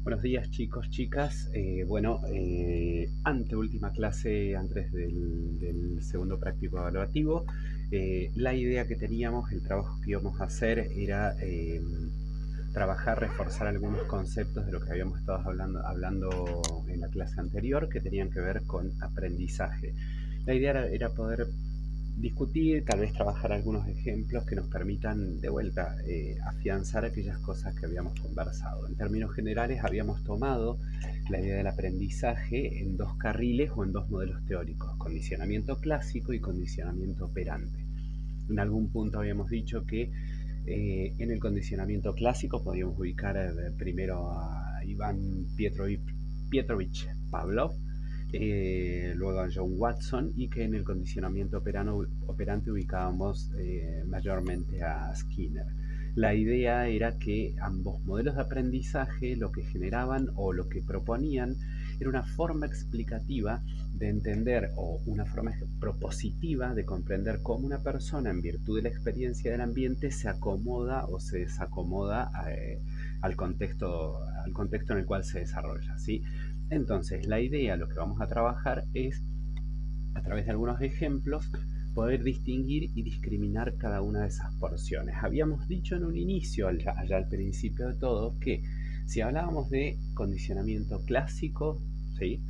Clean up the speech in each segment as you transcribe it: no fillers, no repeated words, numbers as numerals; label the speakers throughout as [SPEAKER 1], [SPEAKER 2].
[SPEAKER 1] Buenos días chicos, chicas. Anteúltima clase antes del segundo práctico evaluativo. La idea que teníamos, el trabajo que íbamos a hacer era trabajar, reforzar algunos conceptos de lo que habíamos estado hablando en la clase anterior que tenían que ver con aprendizaje. La idea era poder discutir, tal vez trabajar algunos ejemplos que nos permitan de vuelta afianzar aquellas cosas que habíamos conversado. En términos generales habíamos tomado la idea del aprendizaje en dos carriles o en dos modelos teóricos: condicionamiento clásico y condicionamiento operante. En algún punto habíamos dicho que en el condicionamiento clásico podíamos ubicar primero a Iván Pietrovich Pavlov, luego a John Watson, y que en el condicionamiento operante ubicábamos mayormente a Skinner. La idea era que ambos modelos de aprendizaje lo que generaban o lo que proponían era una forma explicativa de entender, o una forma propositiva de comprender cómo una persona, en virtud de la experiencia del ambiente, se acomoda o se desacomoda al contexto en el cual se desarrolla, ¿sí? Entonces, la idea, lo que vamos a trabajar es, a través de algunos ejemplos, poder distinguir y discriminar cada una de esas porciones. Habíamos dicho en un inicio, allá al principio de todo, que si hablábamos de condicionamiento clásico, ¿sí?,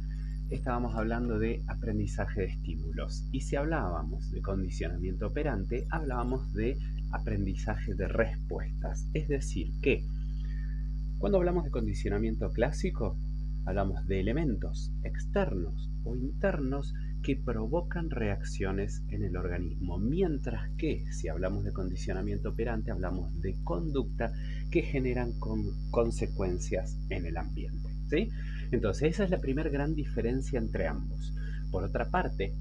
[SPEAKER 1] estábamos hablando de aprendizaje de estímulos. Y si hablábamos de condicionamiento operante, hablábamos de aprendizaje de respuestas. Es decir, que cuando hablamos de condicionamiento clásico, hablamos de elementos externos o internos que provocan reacciones en el organismo, mientras que si hablamos de condicionamiento operante, hablamos de conducta que generan consecuencias en el ambiente, ¿sí? Entonces, esa es la primera gran diferencia entre ambos. Por otra parte,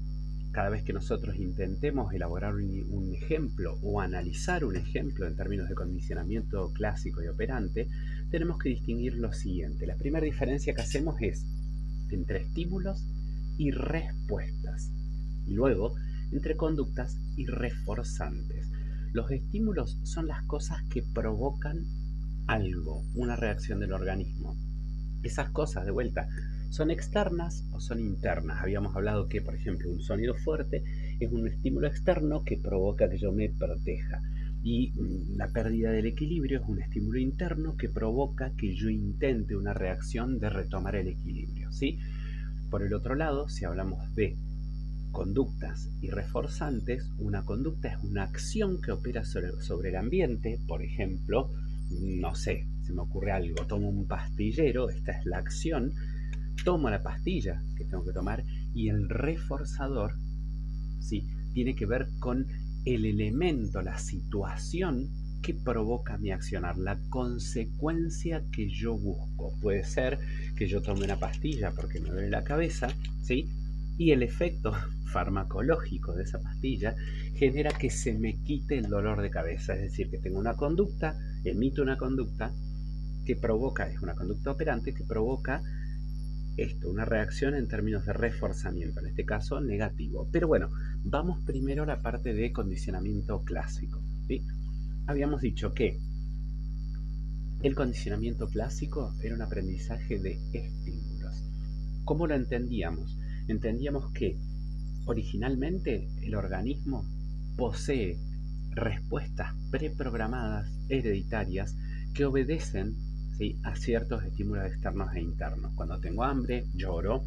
[SPEAKER 1] cada vez que nosotros intentemos elaborar un ejemplo o analizar un ejemplo en términos de condicionamiento clásico y operante, tenemos que distinguir lo siguiente. La primera diferencia que hacemos es entre estímulos y respuestas, y luego entre conductas y reforzantes. Los estímulos son las cosas que provocan algo, una reacción del organismo. Esas cosas, de vuelta, ¿son externas o son internas? Habíamos hablado que, por ejemplo, un sonido fuerte es un estímulo externo que provoca que yo me proteja. Y la pérdida del equilibrio es un estímulo interno que provoca que yo intente una reacción de retomar el equilibrio, ¿sí? Por el otro lado, si hablamos de conductas y reforzantes, una conducta es una acción que opera sobre el ambiente. Por ejemplo, no sé, se me ocurre algo, tomo un pastillero, esta es la acción, tomo la pastilla que tengo que tomar, y el reforzador, ¿sí?, tiene que ver con el elemento, la situación que provoca mi accionar, la consecuencia que yo busco. Puede ser que yo tome una pastilla porque me duele la cabeza, ¿sí?, y el efecto farmacológico de esa pastilla genera que se me quite el dolor de cabeza. Es decir, que tengo una conducta, emito una conducta que provoca, es una conducta operante que provoca esto, una reacción en términos de reforzamiento, en este caso negativo. Pero bueno, vamos primero a la parte de condicionamiento clásico, ¿sí? Habíamos dicho que el condicionamiento clásico era un aprendizaje de estímulos. ¿Cómo lo entendíamos? Entendíamos que originalmente el organismo posee respuestas preprogramadas, hereditarias, que obedecen, ¿sí?, a ciertos estímulos externos e internos. Cuando tengo hambre, lloro.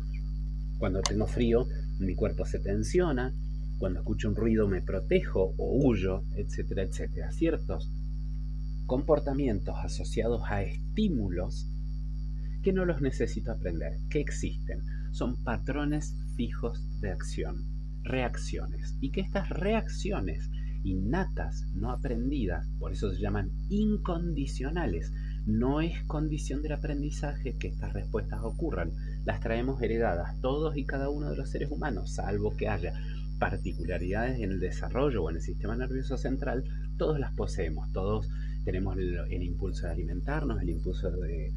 [SPEAKER 1] Cuando tengo frío, mi cuerpo se tensiona. Cuando escucho un ruido, me protejo o huyo, etcétera, etcétera. Ciertos comportamientos asociados a estímulos que no los necesito aprender, que existen. Son patrones fijos de acción, reacciones, y que estas reacciones innatas, no aprendidas, por eso se llaman incondicionales. No es condición del aprendizaje que estas respuestas ocurran, las traemos heredadas todos y cada uno de los seres humanos, salvo que haya particularidades en el desarrollo o en el sistema nervioso central. Todos las poseemos, todos tenemos el impulso de alimentarnos, el impulso de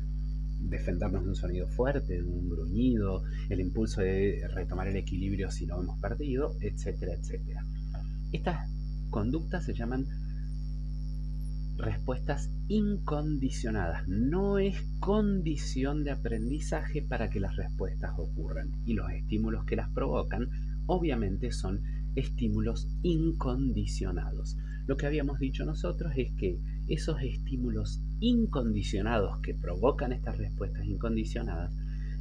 [SPEAKER 1] defendernos de un sonido fuerte, de un gruñido, el impulso de retomar el equilibrio si lo hemos perdido, etcétera, etcétera. Estas conductas se llaman respuestas incondicionadas. No es condición de aprendizaje para que las respuestas ocurran. Y los estímulos que las provocan, obviamente, son estímulos incondicionados. Lo que habíamos dicho nosotros es que esos estímulos incondicionados que provocan estas respuestas incondicionadas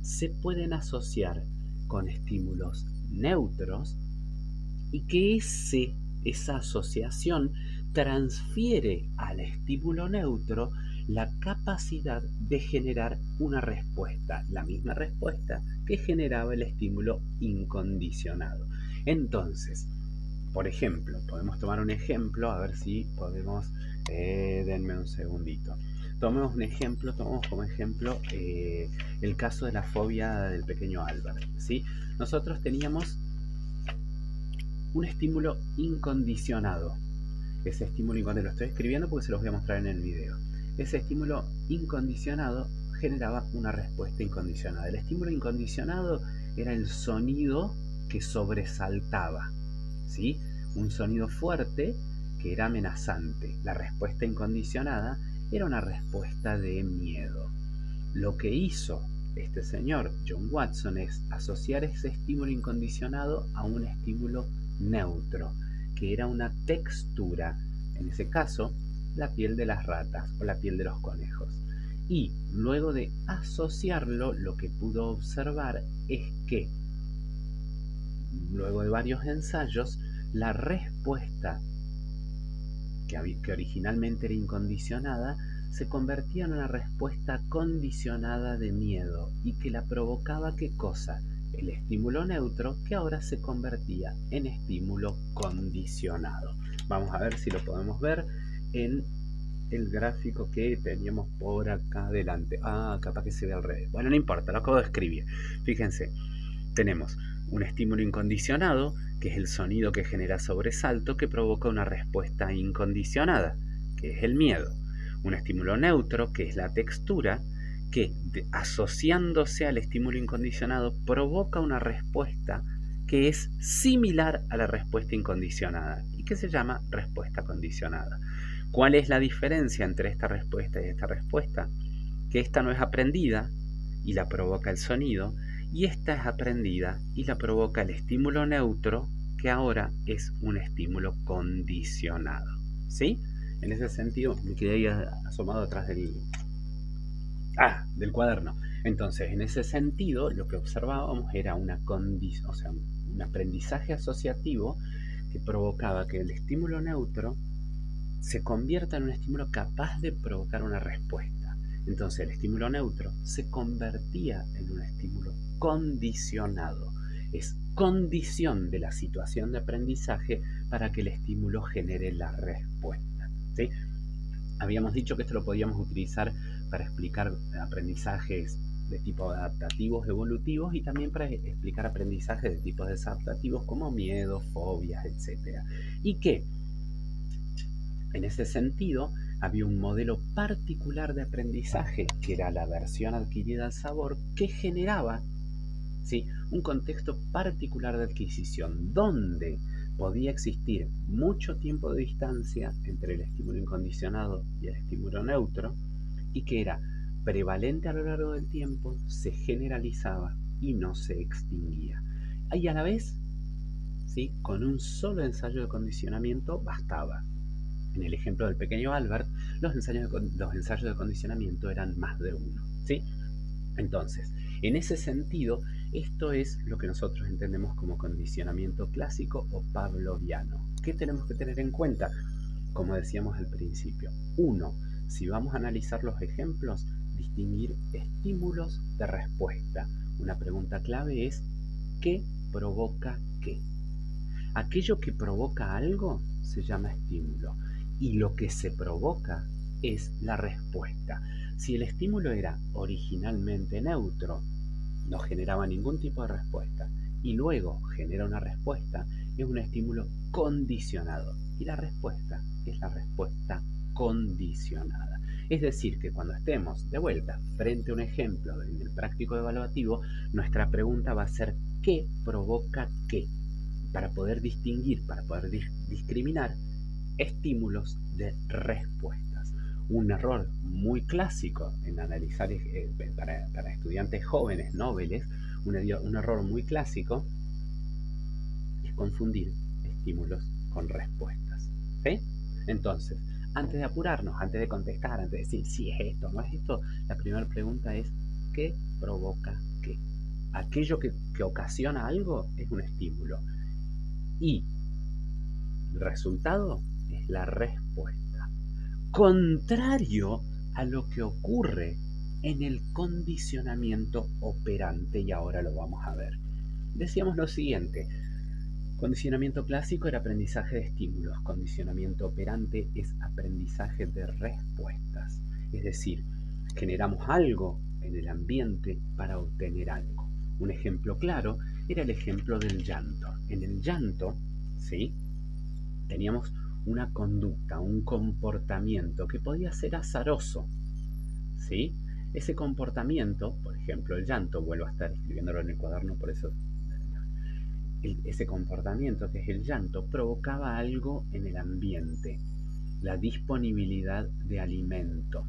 [SPEAKER 1] se pueden asociar con estímulos neutros y que esa asociación transfiere al estímulo neutro la capacidad de generar una respuesta, la misma respuesta que generaba el estímulo incondicionado. Entonces, por ejemplo, podemos tomar un ejemplo, a ver si podemos, denme un segundito. Tomemos como ejemplo el caso de la fobia del pequeño Albert, ¿sí? Nosotros teníamos un estímulo incondicionado. Ese estímulo incondicionado, lo estoy escribiendo porque se los voy a mostrar en el video. Ese estímulo incondicionado generaba una respuesta incondicionada. El estímulo incondicionado era el sonido que sobresaltaba, ¿sí? Un sonido fuerte que era amenazante. La respuesta incondicionada era una respuesta de miedo. Lo que hizo este señor, John Watson, es asociar ese estímulo incondicionado a un estímulo neutro, que era una textura, en ese caso, la piel de las ratas o la piel de los conejos. Y luego de asociarlo, lo que pudo observar es que, luego de varios ensayos, la respuesta que originalmente era incondicionada se convertía en una respuesta condicionada de miedo y que la provocaba ¿qué cosa? El estímulo neutro, que ahora se convertía en estímulo condicionado. Vamos a ver si lo podemos ver en el gráfico que teníamos por acá adelante. Capaz que se ve al revés. Bueno, no importa, lo acabo de escribir. Fíjense, tenemos un estímulo incondicionado, que es el sonido que genera sobresalto, que provoca una respuesta incondicionada, que es el miedo. Un estímulo neutro, que es la textura, que asociándose al estímulo incondicionado provoca una respuesta que es similar a la respuesta incondicionada y que se llama respuesta condicionada. ¿Cuál es la diferencia entre esta respuesta y esta respuesta? Que esta no es aprendida y la provoca el sonido, y esta es aprendida y la provoca el estímulo neutro, que ahora es un estímulo condicionado. ¿Sí? En ese sentido, me quedé ahí asomado atrás del cuaderno. Entonces, en ese sentido, lo que observábamos era un aprendizaje asociativo que provocaba que el estímulo neutro se convierta en un estímulo capaz de provocar una respuesta. Entonces, el estímulo neutro se convertía en un estímulo condicionado. Es condición de la situación de aprendizaje para que el estímulo genere la respuesta, ¿sí? Habíamos dicho que esto lo podíamos utilizar para explicar aprendizajes de tipo adaptativos evolutivos y también para explicar aprendizajes de tipos desadaptativos como miedo, fobias, etc. Y que, en ese sentido, había un modelo particular de aprendizaje, que era la aversión adquirida al sabor, que generaba, ¿sí?, un contexto particular de adquisición, donde podía existir mucho tiempo de distancia entre el estímulo incondicionado y el estímulo neutro, y que era prevalente a lo largo del tiempo, se generalizaba y no se extinguía. Y a la vez, ¿sí?, con un solo ensayo de condicionamiento bastaba. En el ejemplo del pequeño Albert, los ensayos de condicionamiento eran más de uno, ¿sí? Entonces, en ese sentido, esto es lo que nosotros entendemos como condicionamiento clásico o pavloviano. ¿Qué tenemos que tener en cuenta? Como decíamos al principio, uno, si vamos a analizar los ejemplos, distinguir estímulos de respuesta. Una pregunta clave es, ¿qué provoca qué? Aquello que provoca algo se llama estímulo y lo que se provoca es la respuesta. Si el estímulo era originalmente neutro, no generaba ningún tipo de respuesta, y luego genera una respuesta, es un estímulo condicionado, y la respuesta es la respuesta condicionada. Es decir, que cuando estemos de vuelta frente a un ejemplo en el práctico evaluativo, nuestra pregunta va a ser ¿qué provoca qué? Para poder distinguir, para poder discriminar estímulos de respuestas. Un error muy clásico en analizar para estudiantes jóvenes, noveles, un error muy clásico es confundir estímulos con respuestas. ¿Sí? Entonces, antes de apurarnos, antes de contestar, antes de decir si es esto, no es esto, la primera pregunta es ¿qué provoca qué? Aquello que ocasiona algo es un estímulo y el resultado es la respuesta. Contrario a lo que ocurre en el condicionamiento operante, y ahora lo vamos a ver. Decíamos lo siguiente: condicionamiento clásico era aprendizaje de estímulos, condicionamiento operante es aprendizaje de respuestas. Es decir, generamos algo en el ambiente para obtener algo. Un ejemplo claro era el ejemplo del llanto. En el llanto, ¿sí?, teníamos una conducta, un comportamiento que podía ser azaroso, ¿sí? Ese comportamiento, por ejemplo, el llanto, vuelvo a estar escribiéndolo en el cuaderno, por eso ese comportamiento que es el llanto provocaba algo en el ambiente, la disponibilidad de alimento.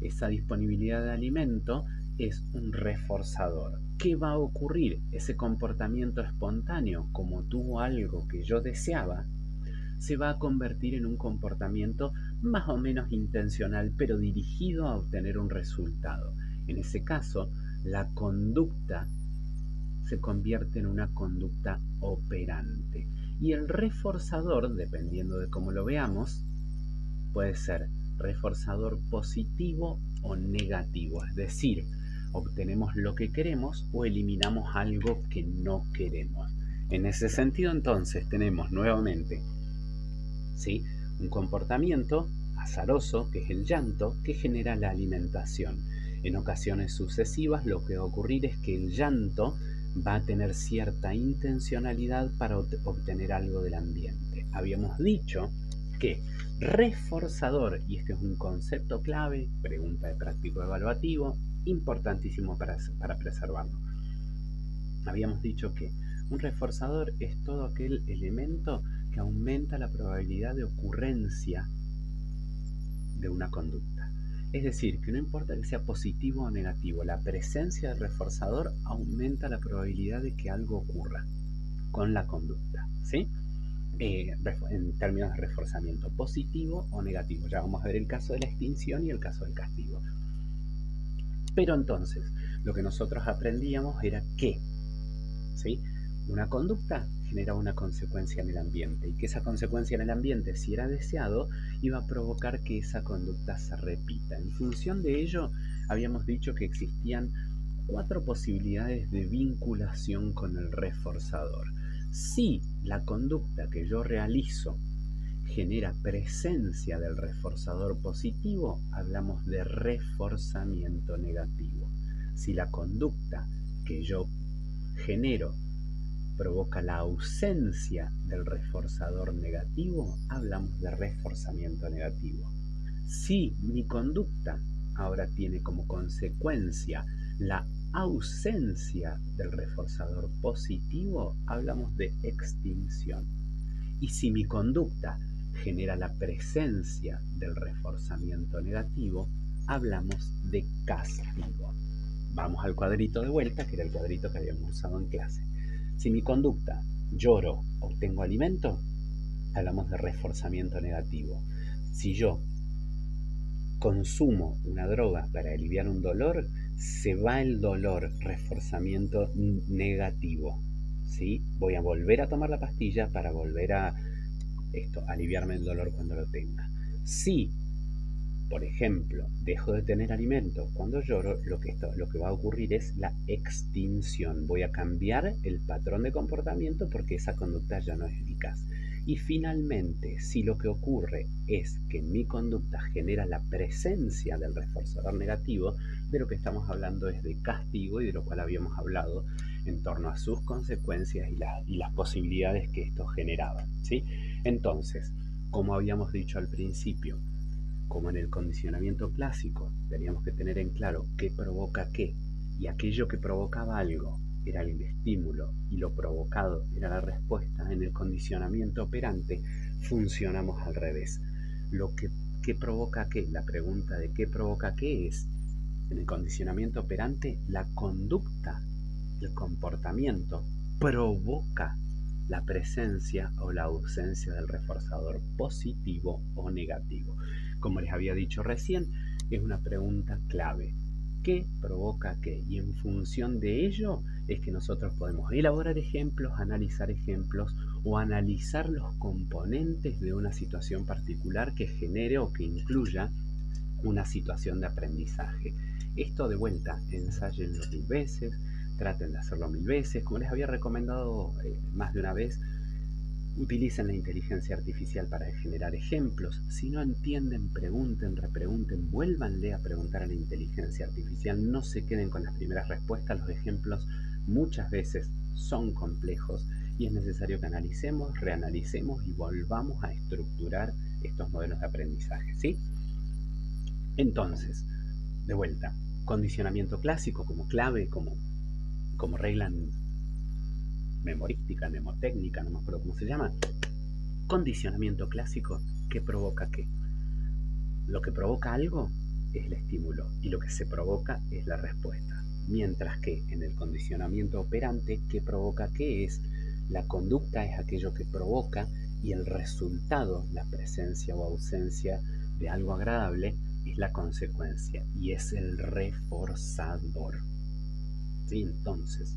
[SPEAKER 1] Esa disponibilidad de alimento es un reforzador. ¿Qué va a ocurrir? Ese comportamiento espontáneo, como tuvo algo que yo deseaba, se va a convertir en un comportamiento más o menos intencional, pero dirigido a obtener un resultado. En ese caso, la conducta se convierte en una conducta operante. Y el reforzador, dependiendo de cómo lo veamos, puede ser reforzador positivo o negativo. Es decir, obtenemos lo que queremos o eliminamos algo que no queremos. En ese sentido, entonces, tenemos nuevamente, ¿sí?, un comportamiento azaroso, que es el llanto, que genera la alimentación. En ocasiones sucesivas lo que va a ocurrir es que el llanto va a tener cierta intencionalidad para obtener algo del ambiente. Habíamos dicho que reforzador, y este es un concepto clave, pregunta de práctico evaluativo, importantísimo para preservarlo. Habíamos dicho que un reforzador es todo aquel elemento que aumenta la probabilidad de ocurrencia de una conducta. Es decir, que no importa que sea positivo o negativo, la presencia del reforzador aumenta la probabilidad de que algo ocurra con la conducta, ¿sí? En términos de reforzamiento positivo o negativo. Ya vamos a ver el caso de la extinción y el caso del castigo. Pero entonces, lo que nosotros aprendíamos era que, ¿sí?, una conducta genera una consecuencia en el ambiente y que esa consecuencia en el ambiente, si era deseado, iba a provocar que esa conducta se repita. En función de ello, habíamos dicho que existían 4 posibilidades de vinculación con el reforzador. Si la conducta que yo realizo genera presencia del reforzador positivo, hablamos de reforzamiento negativo. Si la conducta que yo genero provoca la ausencia del reforzador negativo, hablamos de reforzamiento negativo. Si mi conducta ahora tiene como consecuencia la ausencia del reforzador positivo, hablamos de extinción. Y si mi conducta genera la presencia del reforzamiento negativo, hablamos de castigo. Vamos al cuadrito de vuelta, que era el cuadrito que habíamos usado en clase. Si mi conducta, lloro, obtengo alimento, hablamos de reforzamiento negativo. Si yo consumo una droga para aliviar un dolor, se va el dolor, reforzamiento negativo, ¿sí? Voy a volver a tomar la pastilla para volver a aliviarme el dolor cuando lo tenga. Si, por ejemplo, dejo de tener alimento cuando lloro, lo que va a ocurrir es la extinción. Voy a cambiar el patrón de comportamiento porque esa conducta ya no es eficaz. Y finalmente, si lo que ocurre es que mi conducta genera la presencia del reforzador negativo, de lo que estamos hablando es de castigo y de lo cual habíamos hablado en torno a sus consecuencias y las posibilidades que esto generaba, ¿sí? Entonces, como habíamos dicho al principio, como en el condicionamiento clásico, teníamos que tener en claro qué provoca qué, y aquello que provocaba algo era el estímulo y lo provocado era la respuesta. En el condicionamiento operante funcionamos al revés. Lo que ¿Qué provoca qué? La pregunta de qué provoca qué es, en el condicionamiento operante, la conducta, el comportamiento provoca la presencia o la ausencia del reforzador positivo o negativo. Como les había dicho recién, es una pregunta clave. ¿Qué provoca qué? Y en función de ello es que nosotros podemos elaborar ejemplos, analizar ejemplos o analizar los componentes de una situación particular que genere o que incluya una situación de aprendizaje. Esto de vuelta, ensáyenlo 1000 veces, traten de hacerlo 1000 veces. Como les había recomendado más de una vez, utilicen la inteligencia artificial para generar ejemplos. Si no entienden, pregunten, repregunten, vuélvanle a preguntar a la inteligencia artificial. No se queden con las primeras respuestas. Los ejemplos muchas veces son complejos y es necesario que analicemos, reanalicemos y volvamos a estructurar estos modelos de aprendizaje, ¿sí? Entonces, de vuelta, condicionamiento clásico como clave, como regla memorística, mnemotécnica, no me acuerdo cómo se llama. Condicionamiento clásico, ¿qué provoca qué? Lo que provoca algo es el estímulo y lo que se provoca es la respuesta. Mientras que en el condicionamiento operante, ¿qué provoca qué es? La conducta es aquello que provoca y el resultado, la presencia o ausencia de algo agradable, es la consecuencia y es el reforzador. ¿Sí? Entonces,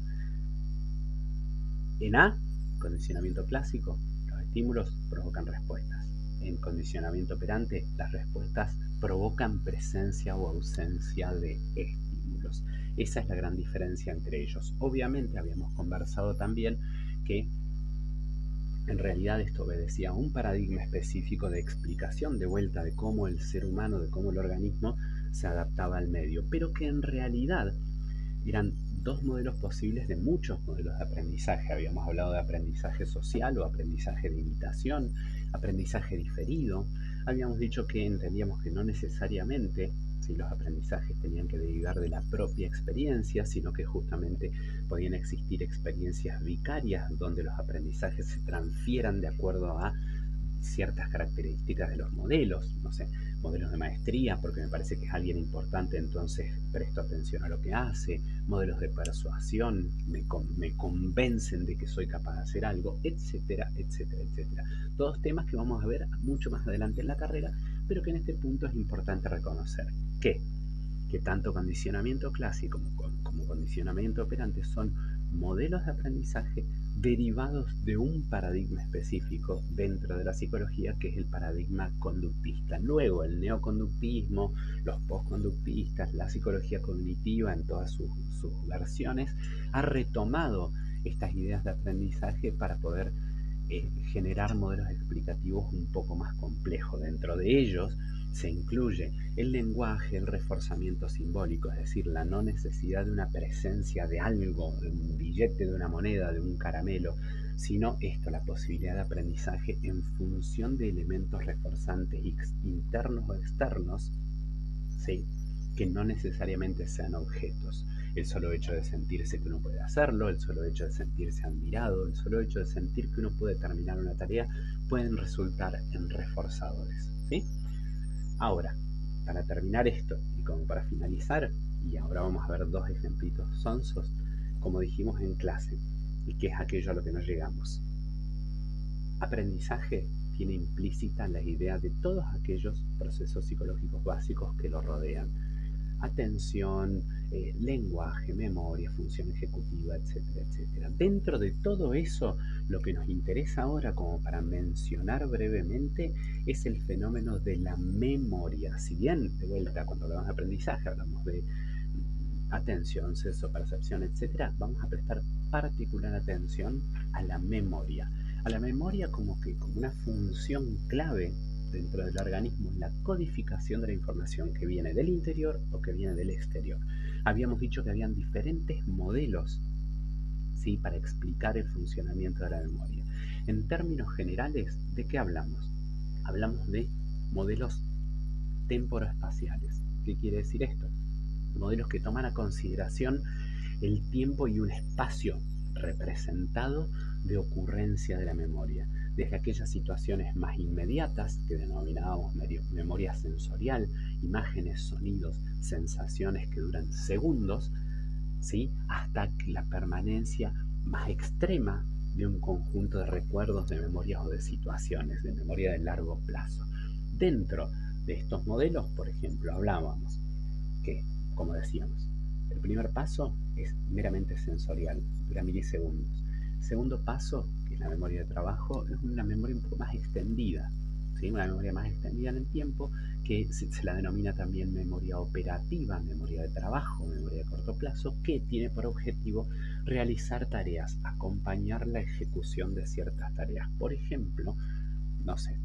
[SPEAKER 1] en A, condicionamiento clásico, los estímulos provocan respuestas. En condicionamiento operante, las respuestas provocan presencia o ausencia de estímulos. Esa es la gran diferencia entre ellos. Obviamente habíamos conversado también que en realidad esto obedecía a un paradigma específico de explicación de vuelta de cómo el ser humano, de cómo el organismo se adaptaba al medio, pero que en realidad eran dos modelos posibles de muchos modelos de aprendizaje. Habíamos hablado de aprendizaje social o aprendizaje de imitación, aprendizaje diferido. Habíamos dicho que entendíamos que no necesariamente si los aprendizajes tenían que derivar de la propia experiencia, sino que justamente podían existir experiencias vicarias donde los aprendizajes se transfieran de acuerdo a ciertas características de los modelos, no sé, modelos de maestría, porque me parece que es alguien importante, entonces presto atención a lo que hace, modelos de persuasión, me convencen de que soy capaz de hacer algo, etcétera, etcétera, etcétera. Todos temas que vamos a ver mucho más adelante en la carrera, pero que en este punto es importante reconocer que tanto condicionamiento clásico como condicionamiento operante son modelos de aprendizaje derivados de un paradigma específico dentro de la psicología, que es el paradigma conductista. Luego el neoconductismo, los postconductistas, la psicología cognitiva en todas sus versiones ha retomado estas ideas de aprendizaje para poder generar modelos explicativos un poco más complejos. Dentro de ellos se incluye el lenguaje, el reforzamiento simbólico, es decir, la no necesidad de una presencia de algo, de un billete, de una moneda, de un caramelo, sino esto, la posibilidad de aprendizaje en función de elementos reforzantes internos o externos, ¿sí? Que no necesariamente sean objetos. El solo hecho de sentirse que uno puede hacerlo, el solo hecho de sentirse admirado, el solo hecho de sentir que uno puede terminar una tarea, pueden resultar en reforzadores, ¿sí? Ahora, para terminar esto y como para finalizar, y ahora vamos a ver dos ejemplitos sonsos, como dijimos en clase, y que es aquello a lo que nos llegamos. Aprendizaje tiene implícita la idea de todos aquellos procesos psicológicos básicos que lo rodean. Atención, lenguaje, memoria, función ejecutiva, etcétera, etcétera. Dentro de todo eso, lo que nos interesa ahora, como para mencionar brevemente, es el fenómeno de la memoria. Si bien, de vuelta, cuando hablamos de aprendizaje, hablamos de atención, sexo, percepción, etcétera, vamos a prestar particular atención a la memoria. A la memoria como una función clave dentro del organismo en la codificación de la información que viene del interior o que viene del exterior. Habíamos dicho que habían diferentes modelos, ¿sí?, para explicar el funcionamiento de la memoria. En términos generales, ¿de qué hablamos? Hablamos de modelos temporoespaciales. ¿Qué quiere decir esto? Modelos que toman a consideración el tiempo y un espacio representado de ocurrencia de la memoria. desde aquellas situaciones más inmediatas, que denominábamos memoria sensorial, imágenes, sonidos, sensaciones que duran segundos, ¿sí? Hasta la permanencia más extrema de un conjunto de recuerdos, de memorias o de situaciones, de memoria de largo plazo. Dentro de estos modelos, por ejemplo, hablábamos que, como decíamos, el primer paso es meramente sensorial, dura milisegundos. El segundo paso, que es la memoria de trabajo, es una memoria un poco más extendida, ¿sí? Una memoria más extendida en el tiempo, que se la denomina también memoria operativa, memoria de trabajo, memoria de corto plazo, que tiene por objetivo realizar tareas, acompañar la ejecución de ciertas tareas. Por ejemplo, no sé,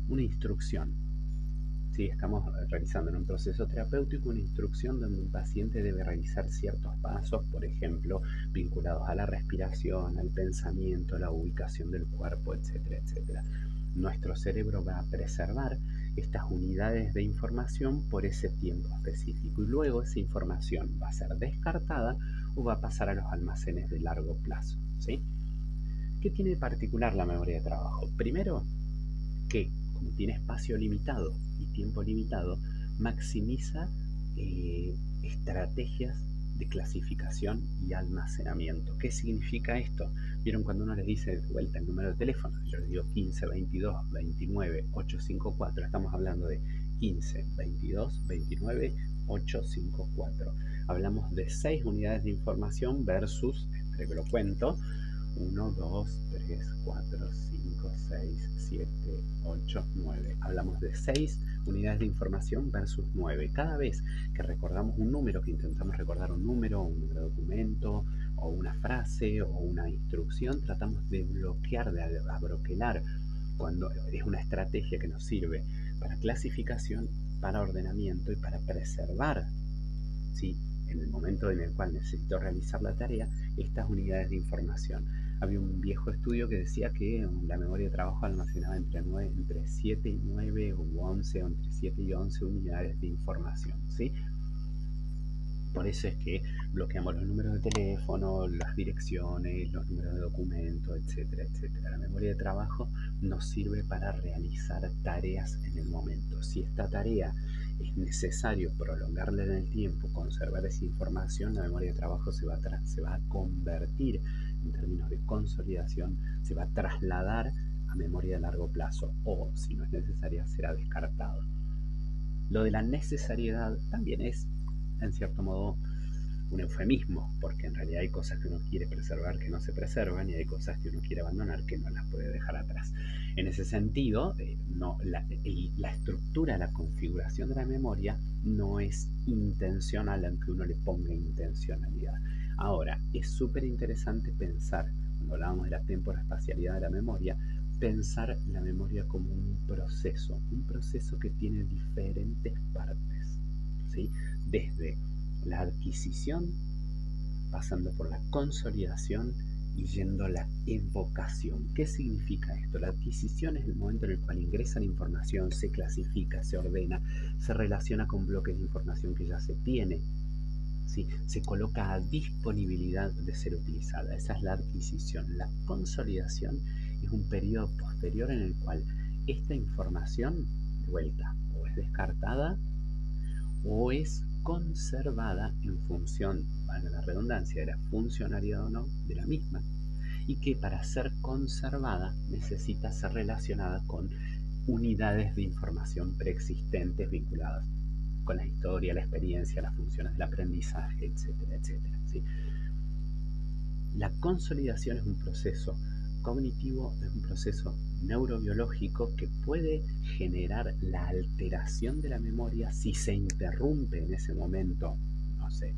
[SPEAKER 1] una instrucción. Sí, estamos realizando en un proceso terapéutico una instrucción donde un paciente debe realizar ciertos pasos, por ejemplo, vinculados a la respiración, al pensamiento, a la ubicación del cuerpo, etcétera, etcétera. Nuestro cerebro va a preservar estas unidades de información por ese tiempo específico y luego esa información va a ser descartada o va a pasar a los almacenes de largo plazo, ¿sí? ¿Qué tiene de particular la memoria de trabajo? Primero, que como tiene espacio limitado y tiempo limitado, maximiza estrategias de clasificación y almacenamiento. ¿Qué significa esto? ¿Vieron cuando uno les dice de vuelta el número de teléfono? Yo les digo 15 22 29 854. Estamos hablando de 15 22 29 854. Hablamos de 6 unidades de información versus, entre que lo cuento, 1, 2, 3, 4, 5, 6, 7, 8, 9. Hablamos de 6 unidades de información versus 9. Cada vez que recordamos un número, que intentamos recordar un número de documento, o una frase, o una instrucción, tratamos de bloquear, de abroquelar, cuando es una estrategia que nos sirve para clasificación, para ordenamiento y para preservar, ¿sí?, en el momento en el cual necesito realizar la tarea, estas unidades de información. Había un viejo estudio que decía que la memoria de trabajo almacenaba entre 7 y 9 o 11, o entre 7 y 11 unidades de información, ¿sí? Por eso es que bloqueamos los números de teléfono, las direcciones, los números de documento, etcétera, etcétera. La memoria de trabajo nos sirve para realizar tareas en el momento. Si esta tarea es necesario prolongarla en el tiempo, conservar esa información, la memoria de trabajo se va a convertir, en términos de consolidación, se va a trasladar a memoria de largo plazo, o si no es necesaria, será descartado. Lo de la necesariedad también es, en cierto modo, un eufemismo, porque en realidad hay cosas que uno quiere preservar que no se preservan y hay cosas que uno quiere abandonar que no las puede dejar atrás. En ese sentido, la estructura, la configuración de la memoria no es intencional, aunque uno le ponga intencionalidad. Ahora, es súper interesante pensar, cuando hablábamos de la temporospacialidad de la memoria, pensar la memoria como un proceso que tiene diferentes partes, ¿sí? Desde la adquisición, pasando por la consolidación y yendo a la evocación. ¿Qué significa esto? La adquisición es el momento en el cual ingresa la información, se clasifica, se ordena, se relaciona con bloques de información que ya se tiene, ¿sí? Se coloca a disponibilidad de ser utilizada. Esa es la adquisición. La consolidación es un periodo posterior en el cual esta información, de vuelta, o es descartada o es conservada en función, valga la redundancia, de la funcionalidad o no de la misma, y que para ser conservada necesita ser relacionada con unidades de información preexistentes vinculadas con la historia, la experiencia, las funciones del aprendizaje, etcétera, etcétera, ¿sí? La consolidación es un proceso cognitivo, es un proceso neurobiológico que puede generar la alteración de la memoria si se interrumpe en ese momento, no sé,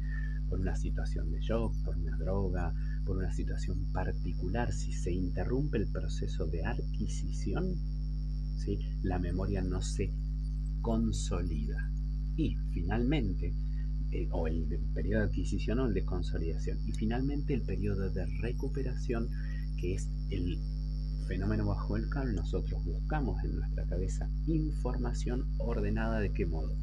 [SPEAKER 1] por una situación de shock, por una droga, por una situación particular. Si se interrumpe el proceso de adquisición, ¿sí?, la memoria no se consolida. Y finalmente, o el periodo de adquisición o el de consolidación. Y finalmente el periodo de recuperación, que es el fenómeno bajo el cual nosotros buscamos en nuestra cabeza información ordenada. ¿De qué modo?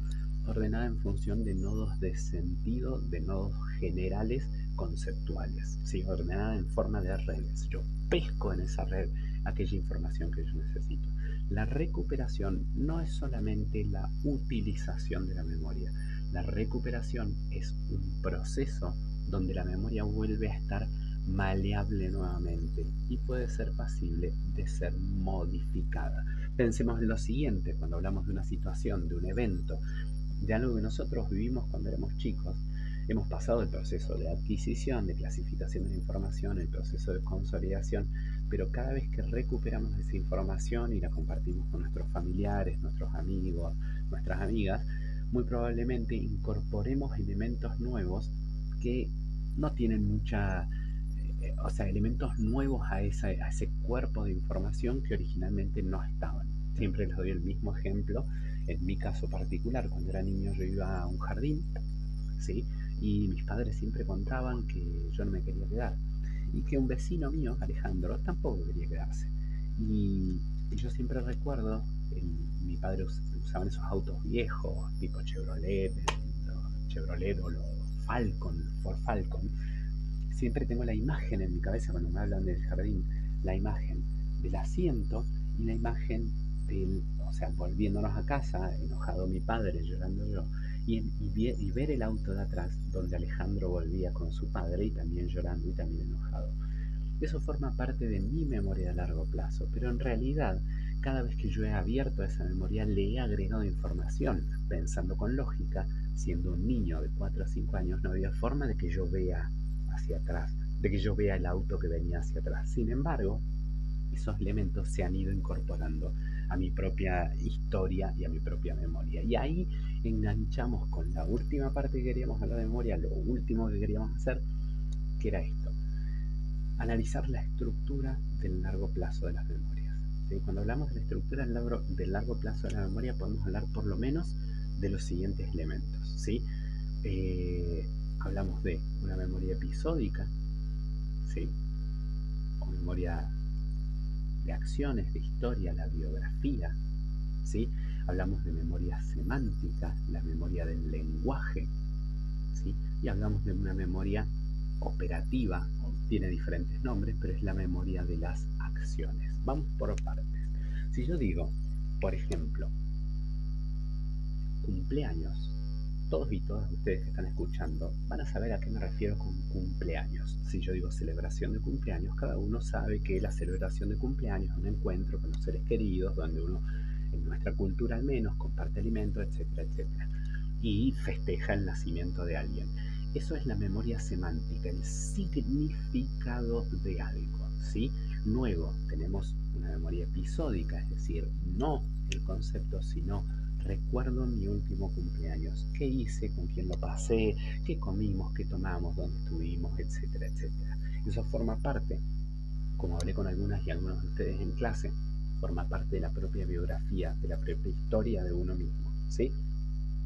[SPEAKER 1] Ordenada en función de nodos de sentido, de nodos generales conceptuales, ¿sí? Ordenada en forma de redes. Yo pesco en esa red aquella información que yo necesito. La recuperación no es solamente la utilización de la memoria. La recuperación es un proceso donde la memoria vuelve a estar maleable nuevamente y puede ser pasible de ser modificada. Pensemos en lo siguiente, cuando hablamos de una situación, de un evento, de algo que nosotros vivimos cuando éramos chicos, hemos pasado el proceso de adquisición, de clasificación de la información, el proceso de consolidación, pero cada vez que recuperamos esa información y la compartimos con nuestros familiares, nuestros amigos, nuestras amigas, muy probablemente incorporemos elementos nuevos que no tienen mucha, o sea, elementos nuevos a ese cuerpo de información que originalmente no estaban. Siempre les doy el mismo ejemplo. En mi caso particular, cuando era niño yo iba a un jardín, ¿sí? Y mis padres siempre contaban que yo no me quería quedar. Y que un vecino mío, Alejandro, tampoco quería quedarse. Y yo siempre recuerdo, mi padre usaban esos autos viejos, tipo Chevrolet, los Chevrolet o los Falcon, Ford Falcon. Siempre tengo la imagen en mi cabeza cuando me hablan del jardín, la imagen del asiento y la imagen del, o sea, volviéndonos a casa, enojado mi padre, llorando yo, y ver el auto de atrás donde Alejandro volvía con su padre y también llorando y también enojado. Eso forma parte de mi memoria a largo plazo, pero en realidad cada vez que yo he abierto esa memoria le he agregado información. Pensando con lógica, siendo un niño de 4 o 5 años no había forma de que yo vea hacia atrás, de que yo vea el auto que venía hacia atrás. Sin embargo, esos elementos se han ido incorporando a mi propia historia y a mi propia memoria. Y ahí enganchamos con la última parte que queríamos hablar de memoria, lo último que queríamos hacer, que era esto: analizar la estructura del largo plazo de las memorias. ¿Sí? Cuando hablamos de la estructura del largo plazo de la memoria, podemos hablar por lo menos de los siguientes elementos. ¿Sí? Hablamos de una memoria episódica, ¿sí? O memoria de acciones, de historia, la biografía, ¿sí? Hablamos de memoria semántica, la memoria del lenguaje, ¿sí? Y hablamos de una memoria operativa, tiene diferentes nombres, pero es la memoria de las acciones. Vamos por partes. Si yo digo, por ejemplo, cumpleaños, todos y todas ustedes que están escuchando van a saber a qué me refiero con cumpleaños. Si yo digo celebración de cumpleaños, cada uno sabe que la celebración de cumpleaños es un encuentro con los seres queridos, donde uno, en nuestra cultura al menos, comparte alimentos, etcétera, etcétera, y festeja el nacimiento de alguien. Eso es la memoria semántica, el significado de algo, ¿sí? Luego tenemos una memoria episódica, es decir, no el concepto, sino recuerdo mi último cumpleaños, qué hice, con quién lo pasé, qué comimos, qué tomamos, dónde estuvimos, etcétera, etcétera. Eso forma parte, como hablé con algunas y algunos de ustedes en clase, forma parte de la propia biografía, de la propia historia de uno mismo, ¿sí?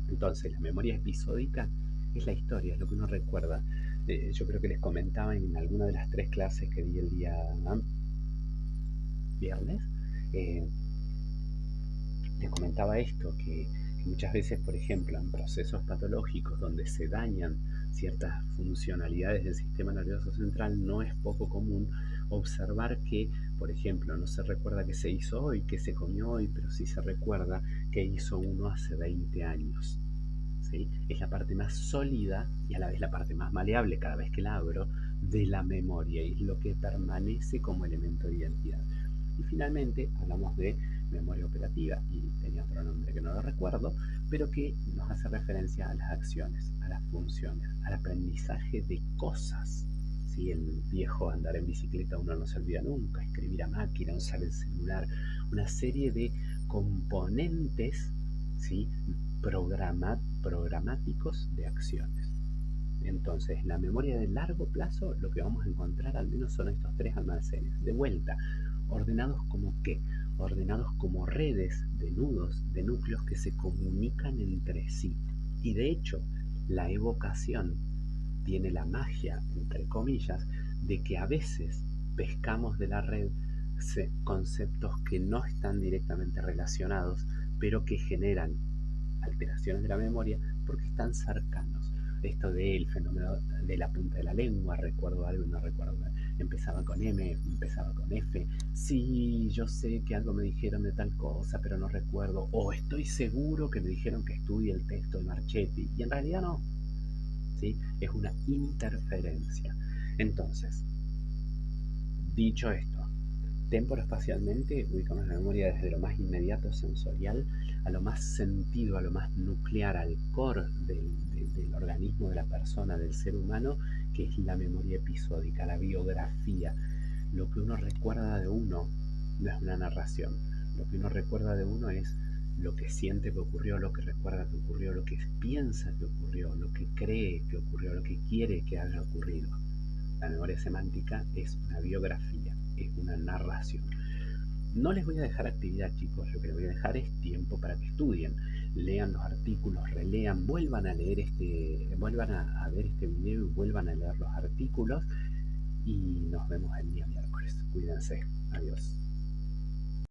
[SPEAKER 1] Entonces, la memoria episódica es la historia, es lo que uno recuerda. Yo creo que les comentaba en alguna de las 3 clases que di el día viernes, les comentaba esto, que muchas veces, por ejemplo, en procesos patológicos donde se dañan ciertas funcionalidades del sistema nervioso central, no es poco común observar que, por ejemplo, no se recuerda qué se hizo hoy, qué se comió hoy, pero sí se recuerda qué hizo uno hace 20 años. ¿Sí? Es la parte más sólida y a la vez la parte más maleable, cada vez que la abro, de la memoria, y es lo que permanece como elemento de identidad. Y finalmente hablamos de memoria operativa, y tenía otro nombre que no lo recuerdo, pero que nos hace referencia a las acciones, a las funciones, al aprendizaje de cosas. ¿Sí? El viejo andar en bicicleta uno no se olvida nunca, escribir a máquina, usar el celular, una serie de componentes, ¿sí? Programáticos de acciones. Entonces, en la memoria de largo plazo, lo que vamos a encontrar al menos son estos 3 almacenes. De vuelta, ordenados como qué? Ordenados como redes de nudos, de núcleos que se comunican entre sí. Y de hecho, la evocación tiene la magia, entre comillas, de que a veces pescamos de la red conceptos que no están directamente relacionados, pero que generan alteraciones de la memoria porque están cercanos. esto del fenómeno de la punta de la lengua, recuerdo algo y no recuerdo, empezaba con M, empezaba con F, sí, yo sé que algo me dijeron de tal cosa, pero no recuerdo, o estoy seguro que me dijeron que estudie el texto de Marchetti, y en realidad no, ¿sí? Es una interferencia. Entonces, dicho esto, temporoespacialmente ubicamos la memoria desde lo más inmediato sensorial a lo más sentido, a lo más nuclear, al core del organismo de la persona, del ser humano, que es la memoria episódica, la biografía. Lo que uno recuerda de uno no es una narración. Lo que uno recuerda de uno es lo que siente que ocurrió, lo que recuerda que ocurrió, lo que piensa que ocurrió, lo que cree que ocurrió, lo que quiere que haya ocurrido. La memoria semántica es una biografía, es una narración. No les voy a dejar actividad, chicos, lo que les voy a dejar es tiempo para que estudien, lean los artículos, relean, vuelvan a leer vuelvan a ver este video y vuelvan a leer los artículos y nos vemos el día miércoles. Cuídense, adiós.